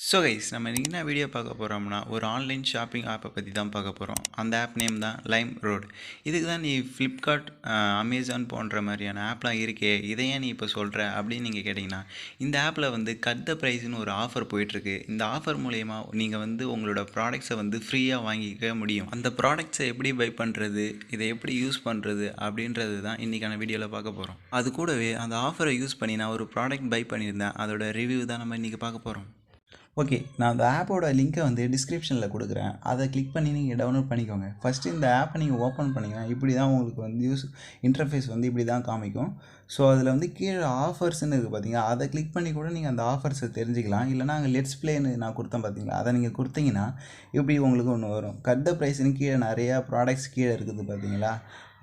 So guys நம்ம இன்றைக்கி என்ன வீடியோ பார்க்க போகிறோம்னா ஒரு ஆன்லைன் ஷாப்பிங் ஆப்பை பற்றி தான் பார்க்க போகிறோம். அந்த ஆப் நேம் தான் LimeRoad. இதுக்கு தான் நீ ஃப்ளிப்கார்ட், அமேசான் போன்ற மாதிரியான ஆப்லாம் இருக்கே, இதை ஏன் நீ இப்போ சொல்கிற அப்படின்னு நீங்கள் கேட்டிங்கன்னா, இந்த ஆப்பில் வந்து கட் த ப்ரைஸ்னு ஒரு ஆஃபர் போயிட்டுருக்கு. இந்த ஆஃபர் மூலயமா நீங்கள் வந்து உங்களோட ப்ராடக்ட்ஸை வந்து ஃப்ரீயாக வாங்கிக்க முடியும். அந்த ப்ராடக்ட்ஸை எப்படி பை பண்ணுறது, இதை எப்படி யூஸ் பண்ணுறது அப்படின்றது தான் இன்றைக்கான வீடியோவில் பார்க்க போகிறோம். அது கூடவே அந்த ஆஃபரை யூஸ் பண்ணி நான் ஒரு ப்ராடக்ட் பை பண்ணியிருந்தேன், அதோட ரிவ்யூ தான் நம்ம இன்றைக்கி பார்க்க போகிறோம். ஓகே, நான் அந்த ஆப்போட லிங்க்கை வந்து டிஸ்கிரிப்ஷனில் கொடுக்குறேன். அதை கிளிக் பண்ணி நீங்கள் டவுன்லோட் பண்ணிக்கோங்க. ஃபஸ்ட்டு இந்த ஆப்பை நீங்கள் ஓப்பன் பண்ணிங்கன்னா இப்படி தான் உங்களுக்கு வந்து இன்டர்ஃபேஸ் வந்து இப்படி தான் காமிக்கும். ஸோ அதில் வந்து கீழே ஆஃபர்ஸ்ன்னு இருக்குது பார்த்தீங்களா, அதை கிளிக் பண்ணி கூட நீங்கள் அந்த ஆஃபர்ஸை தெரிஞ்சுக்கலாம். இல்லைனா அங்கே லெட்ஸ் ப்ளேன்னு நான் கொடுத்தேன் பார்த்தீங்களா, அதை நீங்கள் கொடுத்தீங்கன்னா இப்படி உங்களுக்கு ஒன்று வரும். கட் த ப்ரைஸ்னு கீழே நிறையா ப்ராடக்ட்ஸ் கீழே இருக்குது பார்த்தீங்களா,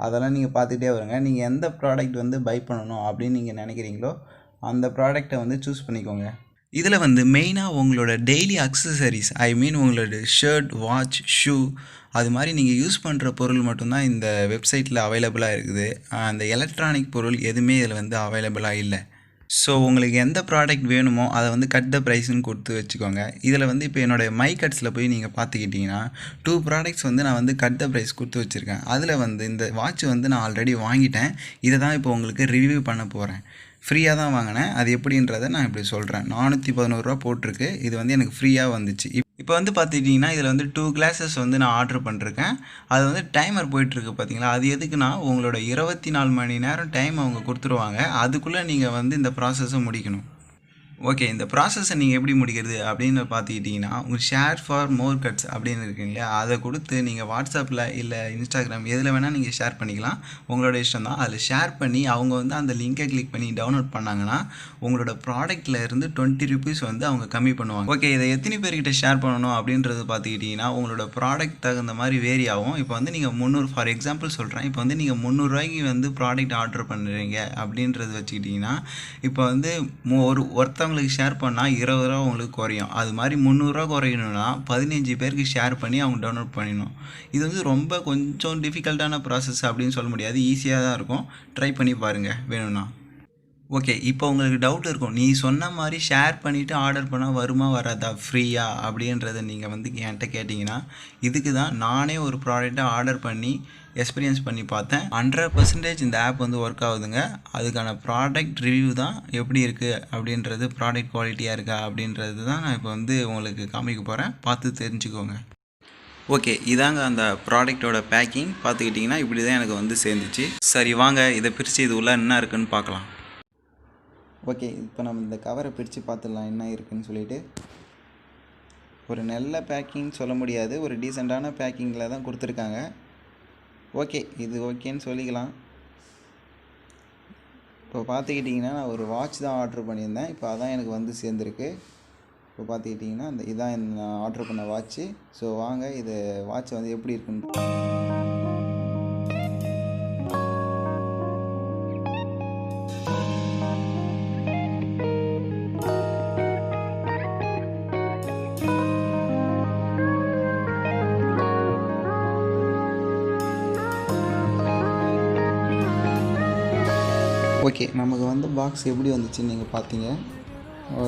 அதெல்லாம் நீங்கள் பார்த்துக்கிட்டே வருங்க. நீங்கள் எந்த ப்ராடக்ட் வந்து பை பண்ணணும் அப்படின்னு நீங்கள் நினைக்கிறீங்களோ அந்த ப்ராடக்டை வந்து சூஸ் பண்ணிக்கோங்க. இதில் வந்து மெயினாக உங்களோட டெய்லி அக்சசரிஸ், உங்களோட ஷர்ட், வாட்ச், ஷூ அது மாதிரி நீங்கள் யூஸ் பண்ணுற பொருள் மட்டும்தான் இந்த வெப்சைட்டில் அவைலபிளாக இருக்குது. அந்த எலக்ட்ரானிக் பொருள் எதுவுமே இதில் வந்து அவைலபிளாக இல்லை. ஸோ உங்களுக்கு எந்த ப்ராடக்ட் வேணுமோ அதை வந்து கட் த ப்ரைஸ்ன்னு கொடுத்து வச்சுக்கோங்க. இதில் வந்து இப்போ என்னோடய மை கட்ஸில் போய் நீங்கள் பார்த்துக்கிட்டிங்கன்னா 2 ப்ராடக்ட்ஸ் வந்து நான் வந்து கட் த ப்ரைஸ் கொடுத்து வச்சுருக்கேன். அதில் வந்து இந்த வாட்ச் வந்து நான் ஆல்ரெடி வாங்கிட்டேன். இதை தான் இப்போ உங்களுக்கு ரிவ்யூ பண்ண போகிறேன். ஃப்ரீயாக தான் வாங்கினேன். அது எப்படின்றத நான் இப்படி சொல்கிறேன். 411 போட்டிருக்கு. இது வந்து எனக்கு ஃப்ரீயாக வந்துச்சு. இப்போ வந்து பார்த்துக்கிட்டிங்கன்னா இதில் வந்து 2 கிளாஸஸ் வந்து நான் ஆர்டர் பண்ணிருக்கேன். அது வந்து டைமர் போயிட்டுருக்கு பார்த்தீங்களா, அது எதுக்குன்னா உங்களோட 24 மணி நேரம் டைம் அவங்க கொடுத்துருவாங்க. அதுக்குள்ளே நீங்கள் வந்து இந்த ப்ராசஸை முடிக்கணும். ஓகே, இந்த ப்ராசஸை நீங்கள் எப்படி முடிக்கிறது அப்படின்னு பார்த்துக்கிட்டிங்கன்னா, உங்கள் ஷேர் ஃபார் மோர் கட்ஸ் அப்படின்னு இருக்குங்க இல்லையா, அதை கொடுத்து நீங்கள் வாட்ஸ்அப்பில் இல்லை இன்ஸ்டாகிராம் எதில் வேணால் நீங்கள் ஷேர் பண்ணிக்கலாம். உங்களோட இஷ்டம் தான். அதில் ஷேர் பண்ணி அவங்க வந்து அந்த லிங்கை கிளிக் பண்ணி டவுன்லோட் பண்ணாங்கன்னா உங்களோட ப்ராடக்ட்டில் இருந்து 20 ருபீஸ் வந்து அவங்க கம்மி பண்ணுவாங்க. ஓகே, இதை எத்தனை பேர்கிட்ட ஷேர் பண்ணணும் அப்படின்றது பார்த்துக்கிட்டிங்கன்னா உங்களோட ப்ராடக்ட் தகுந்த மாதிரி வேரி ஆகும். இப்போ வந்து நீங்கள் 300 ஃபார் எக்ஸாம்பிள் சொல்கிறேன், இப்போ வந்து நீங்கள் 300 ரூபாய்க்கு வந்து ப்ராடக்ட் ஆர்டர் பண்ணுறீங்க அப்படின்றது வச்சுக்கிட்டிங்கன்னா, இப்போ வந்து ஒருத்தவங்களுக்கு ஷேர் பண்ணால் 20 ரூபா உங்களுக்கு குறையும். அது மாதிரி 300 ரூபா குறையணும்னா 15 பேருக்கு ஷேர் பண்ணி அவங்க டவுன்லோட் பண்ணிடணும். இது வந்து ரொம்ப கொஞ்சம் டிஃபிகல்ட்டான ப்ராசஸ் அப்படின்னு சொல்ல முடியாது. ஈஸியாக தான் இருக்கும். ட்ரை பண்ணி பாருங்கள் வேணும்னா. ஓகே, இப்போ உங்களுக்கு டவுட் இருக்கும், நீ சொன்ன மாதிரி ஷேர் பண்ணிவிட்டு ஆர்டர் பண்ணால் வருமா வராதா ஃப்ரீயா அப்படின்றத நீங்கள் வந்து என்கிட்ட கேட்டிங்கன்னா, இதுக்கு தான் நானே ஒரு ப்ராடக்ட்டை ஆர்டர் பண்ணி எக்ஸ்பீரியன்ஸ் பண்ணி பார்த்தேன். 100% இந்த ஆப் வந்து ஒர்க் ஆகுதுங்க. அதுக்கான ப்ராடக்ட் ரிவ்யூ தான் எப்படி இருக்குது அப்படின்றது, ப்ராடக்ட் குவாலிட்டியாக இருக்கா அப்படின்றது தான் நான் இப்போ வந்து உங்களுக்கு காமிக்க போகிறேன். பார்த்து தெரிஞ்சுக்கோங்க. ஓகே, இதாங்க அந்த ப்ராடக்டோட பேக்கிங். பார்த்துக்கிட்டிங்கன்னா இப்படி தான் எனக்கு வந்து சேர்ந்துச்சு. சரி வாங்க இதை பிரித்து இது உள்ள என்ன இருக்குதுன்னு பார்க்கலாம். ஓகே, இப்போ நம்ம இந்த கவரை பிரித்து பார்த்துடலாம் என்ன இருக்குதுன்னு சொல்லிட்டு. ஒரு நல்ல பேக்கிங் சொல்ல முடியாது, ஒரு டீசெண்டான பேக்கிங்கில் தான் கொடுத்துருக்காங்க. ஓகே, இது ஓகேன்னு சொல்லிக்கலாம். இப்போ பார்த்துக்கிட்டிங்கன்னா நான் ஒரு வாட்ச் தான் ஆர்டர் பண்ணியிருந்தேன். இப்போ அதான் எனக்கு வந்து சேர்ந்துருக்கு. இப்போ பார்த்துக்கிட்டிங்கன்னா இதான் நான் ஆர்டர் பண்ண வாட்ச்சு. ஸோ வாங்க இது வாட்ச் வந்து எப்படி இருக்குன்னு. ஓகே, நமக்கு வந்து பாக்ஸ் எப்படி வந்துச்சுன்னு நீங்கள் பார்த்தீங்க.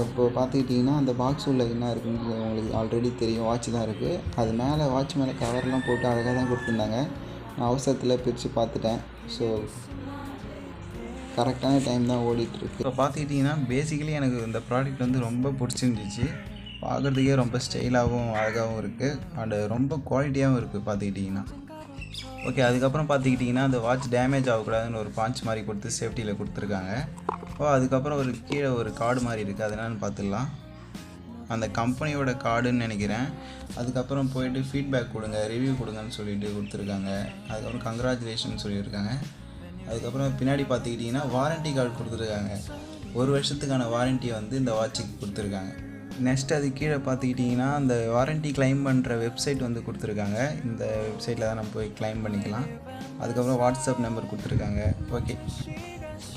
இப்போ பார்த்துக்கிட்டிங்கன்னா அந்த பாக்ஸ் உள்ள என்ன இருக்குன்னு உங்களுக்கு ஆல்ரெடி தெரியும். வாட்ச் தான் இருக்குது. அது மேலே வாட்ச் மேலே கவர்லாம் போட்டு அழகாக தான் கொடுத்துருந்தாங்க. நான் அவசரத்தில் பிரித்து பார்த்துட்டேன். ஸோ கரெக்டான டைம் தான் ஓடிட்டுருக்கு. இப்போ பார்த்துக்கிட்டிங்கன்னா பேசிக்கலி எனக்கு இந்த ப்ராடக்ட் வந்து ரொம்ப பிடிச்சிருந்துச்சு. பார்க்குறதுக்கே ரொம்ப ஸ்டைலாகவும் அழகாகவும் இருக்குது. அண்டு ரொம்ப குவாலிட்டியாகவும் இருக்குது பார்த்துக்கிட்டிங்கன்னா. ஓகே, அதுக்கப்புறம் பார்த்துக்கிட்டிங்கன்னா அந்த வாட்ச் டேமேஜ் ஆகக்கூடாதுன்னு ஒரு பாஞ்ச் மாதிரி கொடுத்து சேஃப்டியில் கொடுத்துருக்காங்க. அதுக்கப்புறம் ஒரு கீழே ஒரு கார்டு மாதிரி இருக்குது, அது என்னன்னு பார்த்துடலாம். அந்த கம்பெனியோட கார்டுன்னு நினைக்கிறேன். அதுக்கப்புறம் போயிட்டு ஃபீட்பேக் கொடுங்க, ரிவ்யூ கொடுங்கன்னு சொல்லிட்டு கொடுத்துருக்காங்க. அதுக்கப்புறம் கங்க்ராச்சுலேஷன் சொல்லியிருக்காங்க. அதுக்கப்புறம் பின்னாடி பார்த்துக்கிட்டிங்கன்னா வாரண்ட்டி கார்டு கொடுத்துருக்காங்க. 1 வருஷத்துக்கான வாரண்ட்டி வந்து இந்த வாட்சுக்கு கொடுத்துருக்காங்க. நெக்ஸ்ட் அது கீழே பார்த்துக்கிட்டிங்கன்னா அந்த வாரண்ட்டி கிளைம் பண்ணுற வெப்சைட் வந்து கொடுத்துருக்காங்க. இந்த வெப்சைட்டில் தான் நம்ம போய் கிளைம் பண்ணிக்கலாம். அதுக்கப்புறம் வாட்ஸ்அப் நம்பர் கொடுத்துருக்காங்க.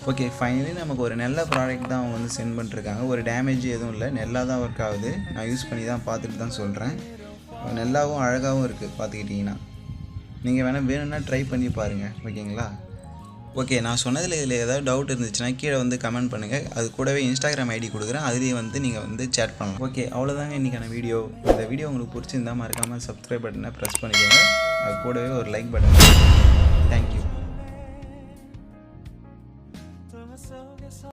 ஓகே ஃபைனலி நமக்கு ஒரு நல்ல ப்ராடக்ட் தான் அவங்க வந்து சென்ட் பண்ணிருக்காங்க. ஒரு டேமேஜ் எதுவும் இல்லை, நல்லா தான் ஒர்க் ஆகுது. நான் யூஸ் பண்ணி தான் பார்த்துட்டு தான் சொல்கிறேன். நல்லாவும் அழகாகவும் இருக்குது பார்த்துக்கிட்டிங்கன்னா. நீங்கள் வேணும்னா ட்ரை பண்ணி பாருங்கள். ஓகேங்களா? ஓகே, நான் சொன்னதில் இதில் ஏதாவது டவுட் இருந்துச்சுன்னா கீழே வந்து கமெண்ட் பண்ணுங்கள். அது கூடவே இன்ஸ்டாகிராம் ஐடி கொடுக்குறேன், அதுலேயே வந்து நீங்கள் வந்து சேட் பண்ணலாம். ஓகே, அவ்வளோதாங்க இன்றைக்கான வீடியோ. இந்த வீடியோ உங்களுக்கு பிடிச்சிருந்தா மறக்காமல் சப்ஸ்கிரைப் பட்டனை ப்ரெஸ் பண்ணிக்கோங்க. அது கூடவே ஒரு லைக் பட்டன். தேங்க்யூ.